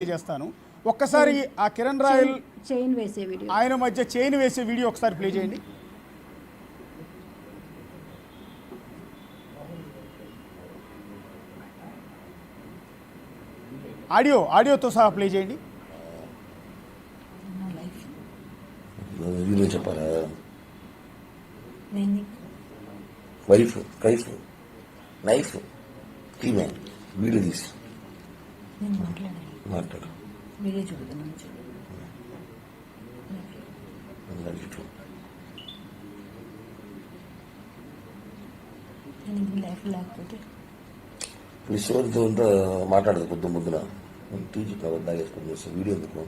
చేస్తాను ఒక్కసారి ఆ కిరణ్ రాయల్ చైన్ వేసే వీడియో ఆయన మధ్య చైన్ వేసే వీడియో ఒకసారి ప్లే చేయండి. ఆడియోతో సహా ప్లే చేయండి. వీడియో చెప్పాలా? Wife Kaif knife female video తీసి మాట్లాడు. వీడియో చూద్దాం. లైఫ్ లేకపోతే విశ్వతో మాట్లాడదు పొద్దు ముద్దున టీజీ దాగేసుకుని వీడియో ఎందుకు?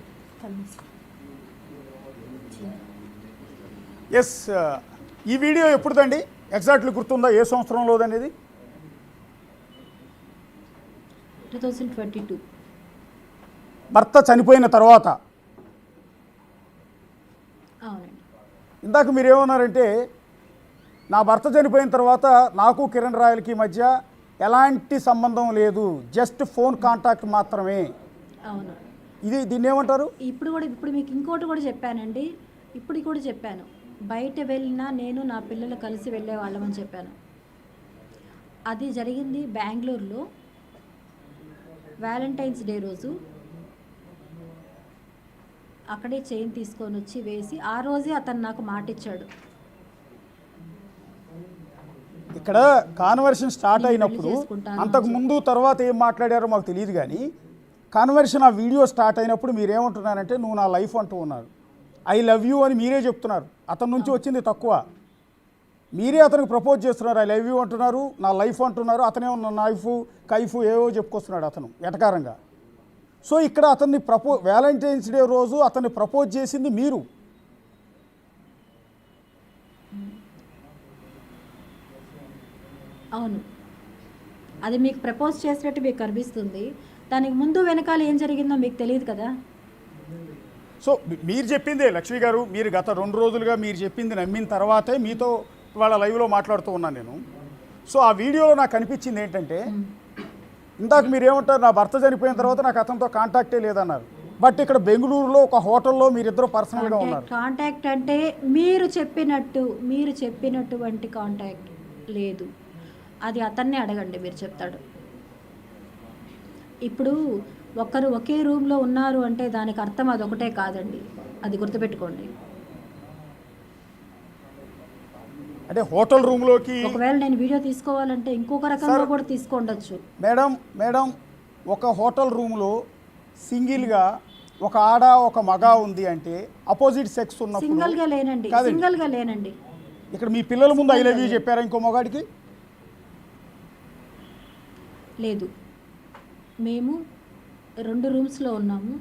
ఎస్, ఈ వీడియో ఎప్పుడుదండి? ఎగ్జాక్ట్లీ గుర్తుందా ఏ సంవత్సరంలోదనేది? 2022 భర్త చనిపోయిన తర్వాత. అవునండి. ఇందాక మీరేమన్నారంటే నా భర్త చనిపోయిన తర్వాత నాకు కిరణ్ రాయల్కి మధ్య ఎలాంటి సంబంధం లేదు, జస్ట్ ఫోన్ కాంటాక్ట్ మాత్రమే. అవును. దీన్ని ఏమంటారు? ఇప్పుడు మీకు ఇంకోటి కూడా చెప్పానండి. ఇప్పుడు కూడా చెప్పాను, బయట వెళ్ళినా నేను నా పిల్లలు కలిసి వెళ్ళే వాళ్ళమని చెప్పాను. అది జరిగింది బెంగళూరులో వ్యాలంటైన్స్ డే రోజు. అక్కడే చైన్ తీసుకొని వచ్చి వేసి ఆ రోజే అతను నాకు మాట ఇచ్చాడు. ఇక్కడ కాన్వర్షన్ స్టార్ట్ అయినప్పుడు అంతకు ముందు తర్వాత ఏం మాట్లాడారో మాకు తెలియదు, కానీ కాన్వర్షన్ ఆ వీడియో స్టార్ట్ అయినప్పుడు మీరేమంటున్నారంటే నువ్వు నా లైఫ్ అంటూ ఉన్నారు, ఐ లవ్ యూ అని మీరే చెప్తున్నారు. అతని నుంచి వచ్చింది తక్కువ, మీరే అతనికి ప్రపోజ్ చేస్తున్నారు, ఐ లవ్ యూ అంటున్నారు, నా లైఫ్ అంటున్నారు. అతనే నైఫ్ కైఫ్ ఏవో చెప్పుకొస్తున్నాడు అతను ఎటకారంగా. సో ఇక్కడ అతన్ని వ్యాలంటైన్స్ డే రోజు అతన్ని ప్రపోజ్ చేసింది మీరు. అవును, అది మీకు ప్రపోజ్ చేసినట్టు మీకు కనిపిస్తుంది. దానికి ముందు వెనకాల ఏం జరిగిందో మీకు తెలియదు కదా. సో మీరు చెప్పిందే లక్ష్మి గారు, మీరు గత 2 రోజులుగా మీరు చెప్పింది నమ్మిన తర్వాతే మీతో వాళ్ళ లైవ్లో మాట్లాడుతూ ఉన్నాను నేను. సో ఆ వీడియోలో నాకు అనిపించింది ఏంటంటే, ఇందాక మీరు ఏమంటారు, నా భర్త చనిపోయిన తర్వాత నాకు అతనితో కాంటాక్టే లేదన్నారు. బట్ ఇక్కడ బెంగళూరులో ఒక హోటల్లో మీరిద్దరు పర్సనల్గా ఉన్నారు. కాంటాక్ట్ అంటే మీరు చెప్పినటువంటి కాంటాక్ట్ లేదు. అది అతన్నే అడగండి, మీరు చెప్తాడు. ఇప్పుడు ఒకరు ఒకే రూమ్లో ఉన్నారు అంటే దానికి అర్థం అదొకటే కాదండి, అది గుర్తుపెట్టుకోండి. అంటే హోటల్ రూమ్లోకి ఒకవేళ నేను వీడియో తీసుకోవాలంటే ఇంకొక రకంగా కూడా తీసుకోండొచ్చు. మేడం ఒక హోటల్ రూమ్లో సింగిల్గా ఒక ఆడ ఒక మగ ఉంది అంటే అపోజిట్ సెక్స్ ఉన్నప్పుడు సింగిల్గా లేనండి. ఇక్కడ మీ పిల్లల ముందు ఐ లవ్ యూ చెప్పారా ఇంకో మగాడికి? లేదు, మేము 2 రూమ్స్లో ఉన్నాము,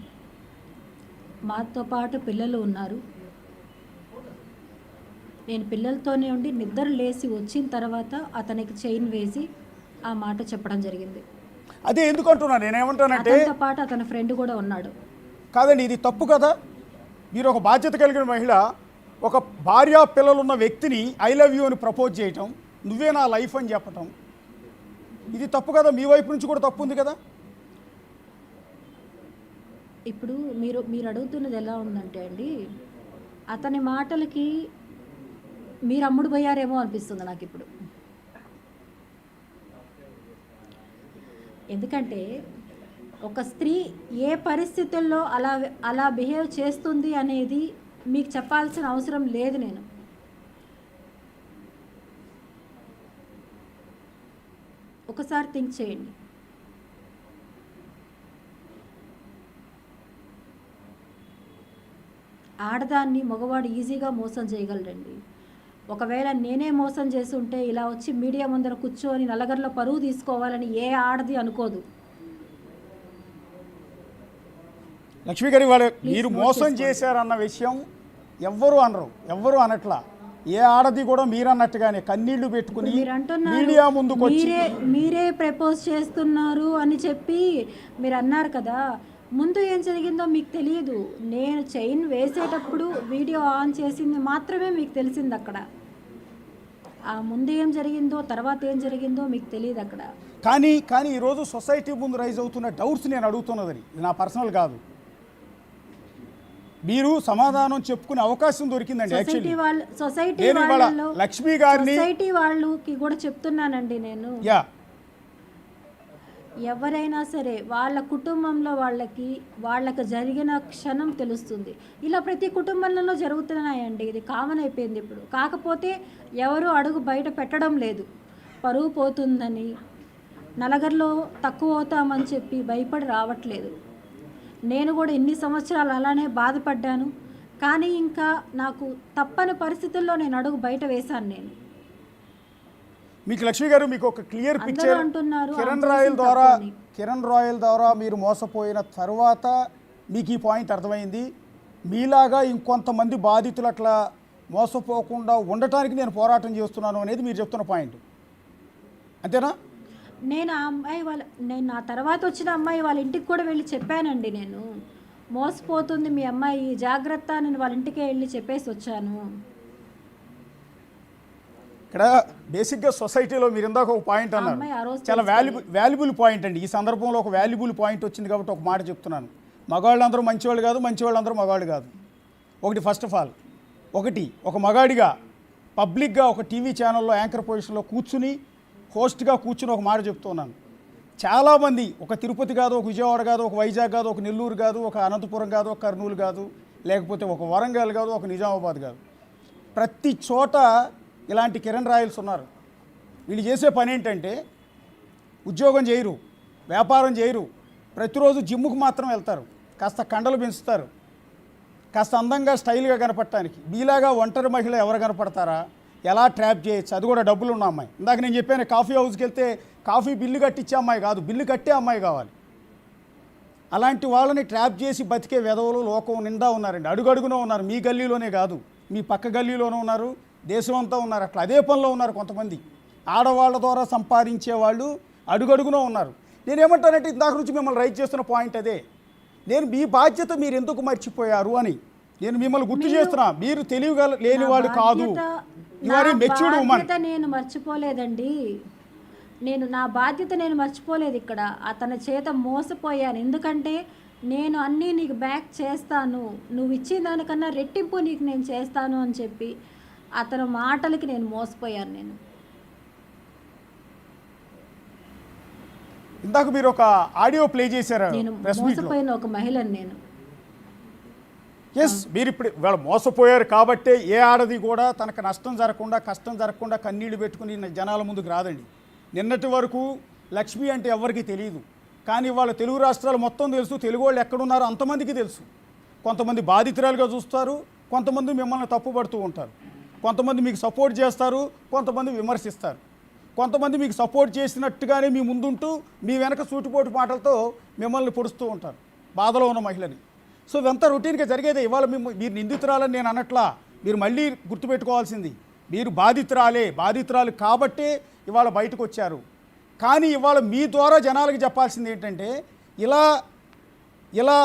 మాతో పాటు పిల్లలు ఉన్నారు. నేను పిల్లలతోనే ఉండి నిద్ర లేచి వచ్చిన తర్వాత అతనికి చైన్ వేసి ఆ మాట చెప్పడం జరిగింది. అదే ఎందుకు అంటున్నాను, నేనేమంటానంటే అతనితో పాటు అతని ఫ్రెండ్ కూడా ఉన్నాడు. కాదండి, ఇది తప్పు కదా. మీరు ఒక బాధ్యత కలిగిన మహిళ, ఒక భార్య పిల్లలున్న వ్యక్తిని ఐ లవ్ యూ అని ప్రపోజ్ చేయటం, నువ్వే నా లైఫ్ అని చెప్పటం, ఇది తప్పు కదా. మీ వైపు నుంచి కూడా తప్పు ఉంది కదా. ఇప్పుడు మీరు అడుగుతున్నది ఎలా ఉందంటే అండి, అతని మాటలకి మీరు అమ్ముడు పోయారేమో అనిపిస్తుంది నాకు ఇప్పుడు. ఎందుకంటే ఒక స్త్రీ ఏ పరిస్థితుల్లో అలా బిహేవ్ చేస్తుంది అనేది మీకు చెప్పాల్సిన అవసరం లేదు. నేను ఒకసారి థింక్ చేయండి. ఆడదాన్ని మగవాడు ఈజీగా మోసం చేయగలడండి. ఒకవేళ నేనే మోసం చేసి ఉంటే ఇలా వచ్చి మీడియా ముందర కూర్చొని నల్లగర్లో పరువు తీసుకోవాలని ఏ ఆడది అనుకోదు. లక్ష్మి గారి వాళ్ళు మీరు మోసం చేశారన్న విషయం ఎవ్వరు అనట్లా. ఏ ఆడది కూడా మీరు అన్నట్టుగానే కన్నీళ్లు పెట్టుకుని మీడియా ముందుకు వచ్చి మీరే ప్రపోజ్ చేస్తున్నారు అని చెప్పి మీరు అన్నారు కదా. ముందు ఏం జరిగిందో మీకు తెలియదు. నేను చైన్ వేసేటప్పుడు వీడియో ఆన్ చేసింది మాత్రమే మీకు తెలిసింది అక్కడ. ఆ ముందు ఏం జరిగిందో తర్వాత ఏం జరిగిందో మీకు తెలియదు అక్కడ. కానీ ఈరోజు సొసైటీ ముందు రైజ్ అవుతున్న డౌట్స్ నేను అడుగుతున్నదని, ఇది నా పర్సనల్ కాదు. మీరు సమాధానం చెప్పుకునే అవకాశం దొరికిందండి. సొసైటీ నేను ఇవాళ వాళ్ళలో లక్ష్మి గారిని సొసైటీ వాళ్ళకి కూడా చెప్తున్నానండి నేను. యా ఎవరైనా సరే వాళ్ళ కుటుంబంలో వాళ్ళకి జరిగిన క్షణం తెలుస్తుంది. ఇలా ప్రతి కుటుంబంలో జరుగుతున్నాయండి, ఇది కామన్ అయిపోయింది ఇప్పుడు. కాకపోతే ఎవరు అడుగు బయట పెట్టడం లేదు, పరువు పోతుందని, నలుగురిలో తక్కువ అవుతామని చెప్పి భయపడి రావట్లేదు. నేను కూడా ఇన్ని సంవత్సరాలు అలానే బాధపడ్డాను, కానీ ఇంకా నాకు తప్పని పరిస్థితుల్లో నేను అడుగు బయట వేశాను. నేను మీకు లక్ష్మి గారు, మీకు ఒక క్లియర్ పిక్చర్ అంటున్నారు కిరణ్ రాయల్ ద్వారా మీరు మోసపోయిన తర్వాత మీకు ఈ పాయింట్ అర్థమైంది. మీలాగా ఇంకొంతమంది బాధితులు అట్లా మోసపోకుండా ఉండటానికి నేను పోరాటం చేస్తున్నాను అనేది మీరు చెప్తున్న పాయింట్, అంతేనా? నేను నా తర్వాత వచ్చిన అమ్మాయి వాళ్ళ ఇంటికి కూడా వెళ్ళి చెప్పానండి. నేను మోసపోతుంది మీ అమ్మాయి, జాగ్రత్త, నేను వాళ్ళ ఇంటికే వెళ్ళి చెప్పేసి వచ్చాను. ఇక్కడ బేసిక్గా సొసైటీలో మీరు ఇందాక ఒక పాయింట్ అన్నారు, చాలా వాల్యుబుల్ పాయింట్ అండి. ఈ సందర్భంలో ఒక వాల్యుబుల్ పాయింట్ వచ్చింది కాబట్టి ఒక మాట చెప్తున్నాను. మగవాళ్ళందరూ మంచివాళ్ళు కాదు, మంచివాళ్ళందరూ మగవాళ్ళు కాదు. ఒకటి, ఫస్ట్ ఆఫ్ ఆల్ ఒక మగాడిగా పబ్లిక్గా ఒక టీవీ ఛానల్లో యాంకర్ పొజిషన్లో హోస్ట్గా కూర్చుని ఒక మాట చెప్తున్నాను. చాలామంది ఒక తిరుపతి కాదు, ఒక విజయవాడ కాదు, ఒక వైజాగ్ కాదు, ఒక నెల్లూరు కాదు, ఒక అనంతపురం కాదు, ఒక కర్నూలు కాదు, లేకపోతే ఒక వరంగల్ కాదు, ఒక నిజామాబాద్ కాదు, ప్రతి చోట ఇలాంటి కిరణ్ రాయల్స్ ఉన్నారు. వీళ్ళు చేసే పని ఏంటంటే ఉద్యోగం చేయరు, వ్యాపారం చేయరు, ప్రతిరోజు జిమ్ముకు మాత్రం వెళ్తారు, కాస్త కండలు పెంచుతారు, కాస్త అందంగా స్టైల్గా కనపడటానికి. మీలాగా ఒంటరి మహిళ ఎవరు కనపడతారా, ఎలా ట్రాప్ చేయొచ్చు, అది కూడా డబ్బులు ఉన్న అమ్మాయి. ఇందాక నేను చెప్పాను, కాఫీ హౌస్కి వెళ్తే కాఫీ బిల్లు కట్టించే అమ్మాయి కాదు, బిల్లు కట్టే అమ్మాయి కావాలి. అలాంటి వాళ్ళని ట్రాప్ చేసి బతికే వెధవలు లోకం నిండా ఉన్నారండి, అడుగడుగునో ఉన్నారు. మీ గల్లీలోనే కాదు, మీ పక్క గల్లీలోనే ఉన్నారు, దేశం అంతా ఉన్నారు. అట్లా అదే పనిలో ఉన్నారు కొంతమంది. ఆడవాళ్ళ ద్వారా సంపాదించే వాళ్ళు అడుగడుగునో ఉన్నారు. నేనేమంటానంటే ఇందాక నుంచి మిమ్మల్ని రైట్ చేస్తున్న పాయింట్ అదే. నేను మీ బాధ్యత మీరు ఎందుకు మర్చిపోయారు అని నేను మిమ్మల్ని గుర్తు చేస్తున్నా. మీరు తెలివిగా లేనివాడు కాదు, మెచ్యూర్డ్ ఉమెన్. నేను మర్చిపోలేదండి, నా బాధ్యత నేను మర్చిపోలేదు. ఇక్కడ అతని చేత మోసపోయాను. ఎందుకంటే నేను అన్నీ నీకు బ్యాక్ చేస్తాను, నువ్వు ఇచ్చిన దానికన్నా రెట్టింపు నీకు నేను చేస్తాను అని చెప్పి అతని మాటలకి నేను మోసపోయాను. నేను ఇందాక మీరు ఒక ఆడియో ప్లే చేశారు, మోసపోయిన ఒక మహిళని నేను. ఎస్, మీరు ఇప్పుడు ఇవాళ మోసపోయారు కాబట్టే ఏ ఆడది కూడా తనకు నష్టం జరగకుండా, కష్టం జరగకుండా కన్నీళ్లు పెట్టుకుని జనాల ముందుకు రాదండి. నిన్నటి వరకు లక్ష్మి అంటే ఎవరికి తెలియదు, కానీ ఇవాళ తెలుగు రాష్ట్రాలు మొత్తం తెలుసు, తెలుగు వాళ్ళు ఎక్కడున్నారో అంతమందికి తెలుసు. కొంతమంది బాధితురాలుగా చూస్తారు, కొంతమంది మిమ్మల్ని తప్పుపడుతూ ఉంటారు, కొంతమంది మీకు సపోర్ట్ చేస్తారు, కొంతమంది విమర్శిస్తారు, కొంతమంది మీకు సపోర్ట్ చేసినట్టుగానే మీ ముందుంటూ మీ వెనక సూటిపోటు మాటలతో మిమ్మల్ని పొడుస్తూ ఉంటారు, బాధలో ఉన్న మహిళని. సో ఇదంతా రొటీన్గా జరిగేదే. ఇవాళ మీరు నిందితురాలని నేను అనట్లా, మీరు మళ్ళీ గుర్తుపెట్టుకోవాల్సింది మీరు బాధితురాలు కాబట్టే ఇవాళ బయటకు వచ్చారు. కానీ ఇవాళ మీ ద్వారా జనాలకు చెప్పాల్సింది ఏంటంటే, ఇలా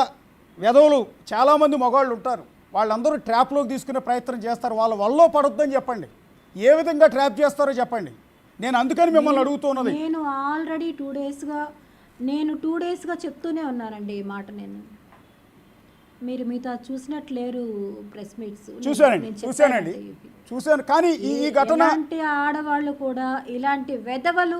వెధవులు చాలామంది మగవాళ్ళు ఉంటారు, వాళ్ళందరూ ట్రాప్లోకి తీసుకునే ప్రయత్నం చేస్తారు, వాళ్ళ వల్ల పడొద్దని చెప్పండి. ఏ విధంగా ట్రాప్ చేస్తారో చెప్పండి. నేను అందుకని మిమ్మల్ని అడుగుతున్నది. నేను ఆల్రెడీ 2 డేస్గా చెప్తూనే ఉన్నానండి ఈ మాట. మీరు మీతో చూసినట్లేరు ప్రెస్ మీట్స్. చూశాను. కానీ ఈ ఘటన ఆడవాళ్ళు కూడా ఇలాంటి వెధవలు